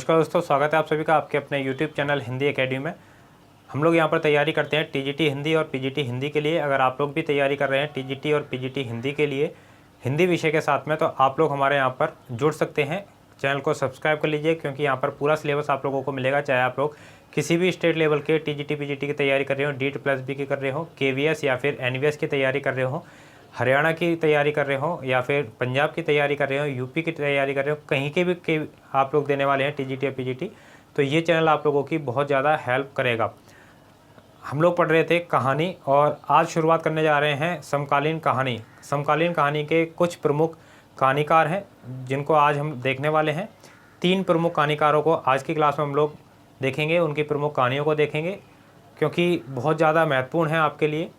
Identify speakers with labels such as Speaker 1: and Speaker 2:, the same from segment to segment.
Speaker 1: नमस्कार दोस्तों, स्वागत है आप सभी का आपके अपने YouTube चैनल हिंदी एकेडमी में। हम लोग यहाँ पर तैयारी करते हैं टीजीटी हिंदी और पीजीटी हिंदी के लिए। अगर आप लोग भी तैयारी कर रहे हैं टीजीटी और पीजीटी हिंदी के लिए हिंदी विषय के साथ में, तो आप लोग हमारे यहाँ पर जुड़ सकते हैं। चैनल को सब्सक्राइब कर लीजिए, क्योंकि यहाँ पर पूरा सिलेबस आप लोगों को मिलेगा। चाहे आप लोग किसी भी स्टेट लेवल के टीजीटी पीजीटी की तैयारी कर रहे हो, DEET+B की कर रहे हो, KVS या फिर NVS की तैयारी कर रहे हो, हरियाणा की तैयारी कर रहे हो या फिर पंजाब की तैयारी कर रहे हो, यूपी की तैयारी कर रहे हो, कहीं के भी आप लोग देने वाले हैं टीजीटी या पीजीटी, तो ये चैनल आप लोगों की बहुत ज़्यादा हेल्प करेगा। हम लोग पढ़ रहे थे कहानी, और आज शुरुआत करने जा रहे हैं समकालीन कहानी। समकालीन कहानी के कुछ प्रमुख कहानीकार हैं जिनको आज हम देखने वाले हैं। 3 प्रमुख कहानीकारों को आज की क्लास में हम लोग देखेंगे, उनकी प्रमुख कहानियों को देखेंगे, क्योंकि बहुत ज़्यादा महत्वपूर्ण है आपके लिए।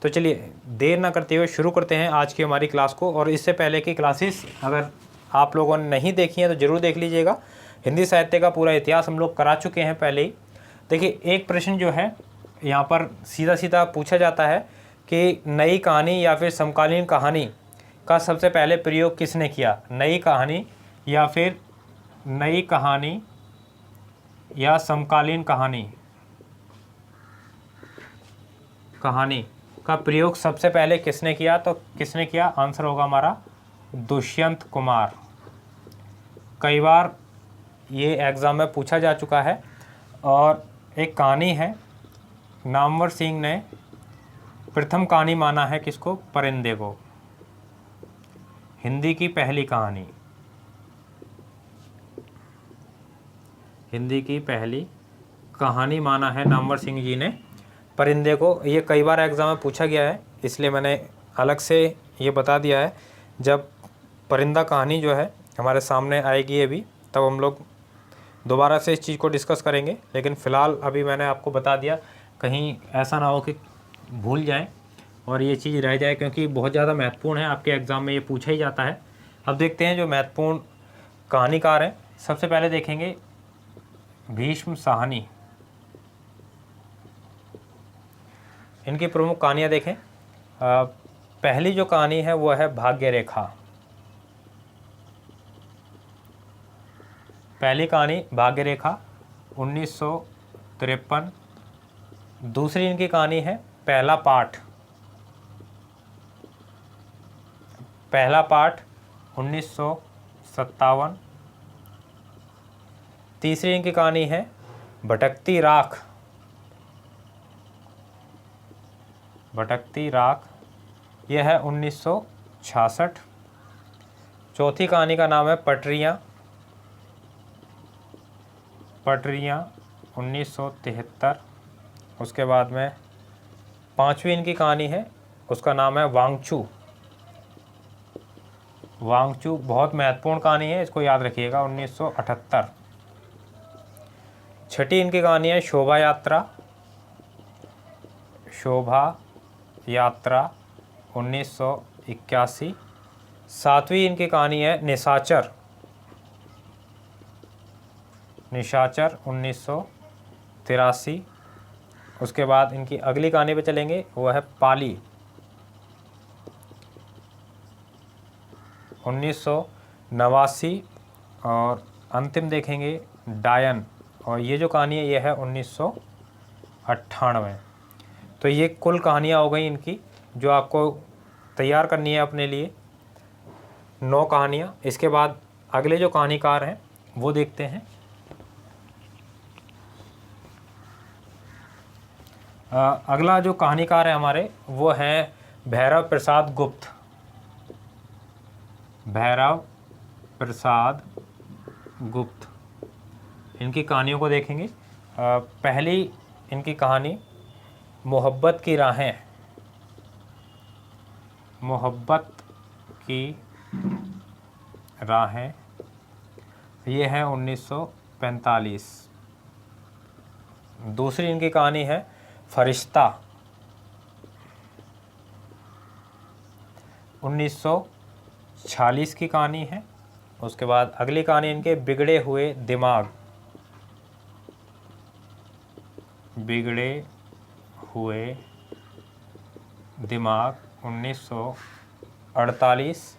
Speaker 1: तो चलिए देर ना करते हुए शुरू करते हैं आज की हमारी क्लास को। और इससे पहले की क्लासेस अगर आप लोगों ने नहीं देखी हैं तो ज़रूर देख लीजिएगा। हिंदी साहित्य का पूरा इतिहास हम लोग करा चुके हैं पहले ही। देखिए, एक प्रश्न जो है यहाँ पर सीधा सीधा पूछा जाता है कि नई कहानी या फिर समकालीन कहानी का सबसे पहले प्रयोग किसने किया। नई कहानी या फिर नई कहानी या समकालीन कहानी का प्रयोग सबसे पहले किसने किया। तो किसने किया, आंसर होगा हमारा दुष्यंत कुमार। कई बार ये एग्ज़ाम में पूछा जा चुका है। और एक कहानी है, नामवर सिंह ने प्रथम कहानी माना है किसको, परिंदे को। हिंदी की पहली कहानी, हिंदी की पहली कहानी माना है नामवर सिंह जी ने परिंदे को। ये कई बार एग्ज़ाम में पूछा गया है, इसलिए मैंने अलग से ये बता दिया है। जब परिंदा कहानी जो है हमारे सामने आएगी अभी, तब हम लोग दोबारा से इस चीज़ को डिस्कस करेंगे। लेकिन फ़िलहाल अभी मैंने आपको बता दिया, कहीं ऐसा ना हो कि भूल जाएं और ये चीज़ रह जाए, क्योंकि बहुत ज़्यादा महत्वपूर्ण है। आपके एग्ज़ाम में ये पूछा ही जाता है। अब देखते हैं जो महत्वपूर्ण कहानीकार हैं। सबसे पहले देखेंगे भीष्म साहनी। इनकी प्रमुख कहानियाँ देखें। पहली जो कहानी है वो है भाग्य रेखा। पहली कहानी भाग्य रेखा 1953। दूसरी इनकी कहानी है पहला पाठ। पहला पाठ 1957। तीसरी इनकी कहानी है भटकती राख। भटकती राख, यह है 1966। चौथी कहानी का नाम है पटरियाँ। पटरियाँ 1973। उसके बाद में पांचवी इनकी कहानी है, उसका नाम है वांगचू। वांगचू बहुत महत्वपूर्ण कहानी है, इसको याद रखिएगा, 1978। छठी इनकी कहानी है शोभा यात्रा। शोभा यात्रा 1981। सातवीं इनकी कहानी है निशाचर। निशाचर 1983। उसके बाद इनकी अगली कहानी पे चलेंगे, वो है पाली 1989। और अंतिम देखेंगे डायन, और ये जो कहानी है ये है 1998। तो ये कुल कहानियाँ हो गई इनकी, जो आपको तैयार करनी है अपने लिए, 9 कहानियाँ। इसके बाद अगले जो कहानीकार हैं वो देखते हैं। अगला जो कहानीकार है हमारे, वो हैं भैरव प्रसाद गुप्त। भैरव प्रसाद गुप्त, इनकी कहानियों को देखेंगे। पहली इनकी कहानी मोहब्बत की राहें। मोहब्बत की राहें, ये है 1945। दूसरी इनकी कहानी है फरिश्ता 1946 की कहानी है। उसके बाद अगली कहानी इनके बिगड़े हुए दिमाग। बिगड़े हुए दिमाग 1948।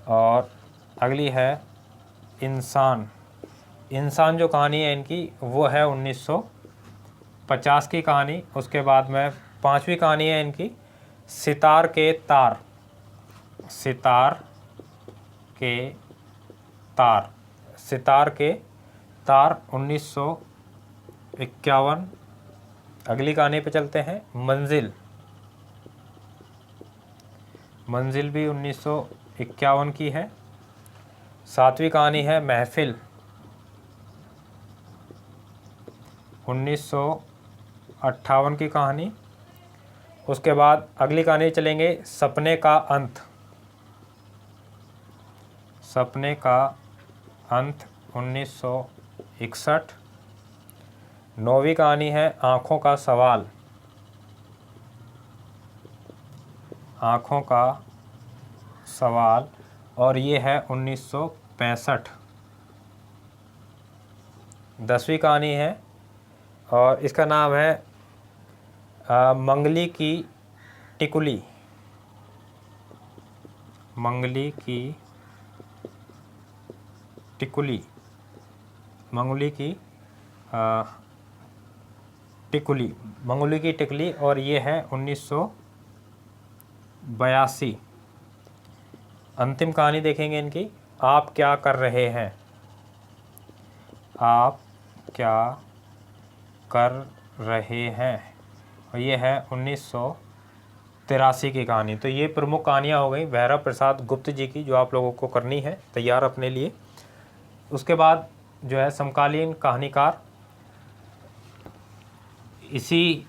Speaker 1: और अगली है इंसान। इंसान जो कहानी है इनकी वो है 1950 की कहानी। उसके बाद में 5वीं कहानी है इनकी सितार के तार। सितार के तार, सितार के तार 1951। अगली कहानी पे चलते हैं मंजिल। मंजिल भी 1951 की है। 7वीं कहानी है महफिल 1958 की कहानी। उसके बाद अगली कहानी चलेंगे सपने का अंत। सपने का अंत 1961। 9वीं कहानी है आँखों का सवाल। आँखों का सवाल और ये है 1965। 10वीं कहानी है और इसका नाम है मंगली की टिकुली। मंगली की टिकुली, मंगली की टिकुली, मंगली की टिकुली और ये है 1982। अंतिम कहानी देखेंगे इनकी आप क्या कर रहे हैं। आप क्या कर रहे हैं और ये है 1983 की कहानी। तो ये प्रमुख कहानियाँ हो गई भैरव प्रसाद गुप्त जी की, जो आप लोगों को करनी है तैयार अपने लिए। उसके बाद जो है समकालीन कहानीकार, इसी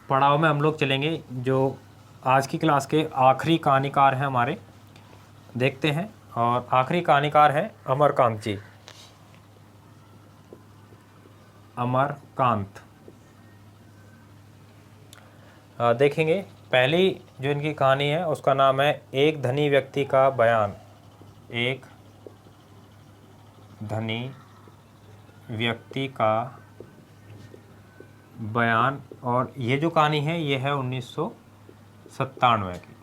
Speaker 1: पड़ाव में हम लोग चलेंगे। जो आज की क्लास के आखिरी कहानीकार हैं हमारे, देखते हैं। और आखिरी कहानीकार हैं अमरकांत जी। अमरकांत देखेंगे। पहली जो इनकी कहानी है उसका नाम है एक धनी व्यक्ति का बयान। एक धनी व्यक्ति का बयान और ये जो कहानी है ये है 1997 की।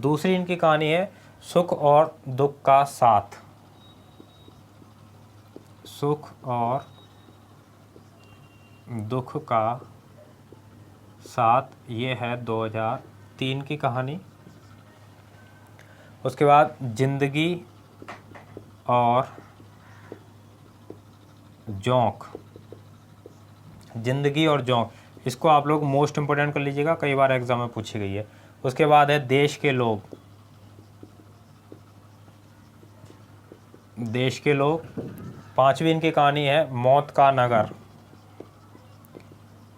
Speaker 1: दूसरी इनकी कहानी है सुख और दुख का साथ। सुख और दुख का साथ, ये है 2003 की कहानी। उसके बाद जिंदगी और जोंक। जिंदगी और जोंक, इसको आप लोग मोस्ट इम्पोर्टेंट कर लीजिएगा, कई बार एग्जाम में पूछी गई है। उसके बाद है देश के लोग। देश के लोग। 5वीं इनकी कहानी है मौत का नगर।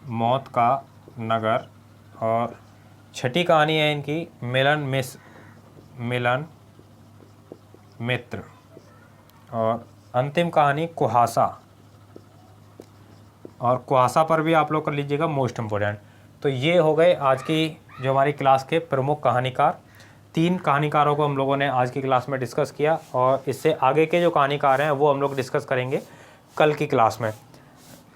Speaker 1: मौत का नगर और 6ठी कहानी है इनकी मिलन मित्र और अंतिम कहानी कुहासा। और कुहासा पर भी आप लोग कर लीजिएगा मोस्ट इम्पोर्टेंट। तो ये हो गए आज की जो हमारी क्लास के प्रमुख कहानीकार। 3 कहानीकारों को हम लोगों ने आज की क्लास में डिस्कस किया और इससे आगे के जो कहानीकार हैं वो हम लोग डिस्कस करेंगे कल की क्लास में।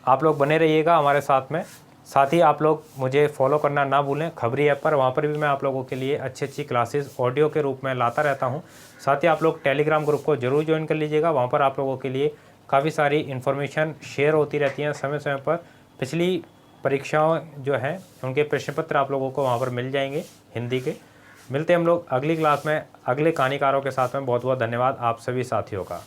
Speaker 1: आप लोग बने रहिएगा हमारे साथ में। साथ ही आप लोग मुझे फॉलो करना ना भूलें खबरी ऐप पर, वहाँ पर भी मैं आप लोगों के लिए अच्छी क्लासेस ऑडियो के रूप में लाता रहता हूँ। साथ ही आप लोग टेलीग्राम ग्रुप को ज़रूर ज्वाइन कर लीजिएगा, वहाँ पर आप लोगों के लिए काफ़ी सारी इन्फॉर्मेशन शेयर होती रहती हैं समय समय पर। पिछली परीक्षाओं जो हैं उनके प्रश्न पत्र आप लोगों को वहाँ पर मिल जाएंगे हिंदी के। मिलते हैं हम लोग अगली क्लास में अगले कहानीकारों के साथ में। बहुत बहुत धन्यवाद आप सभी साथियों का।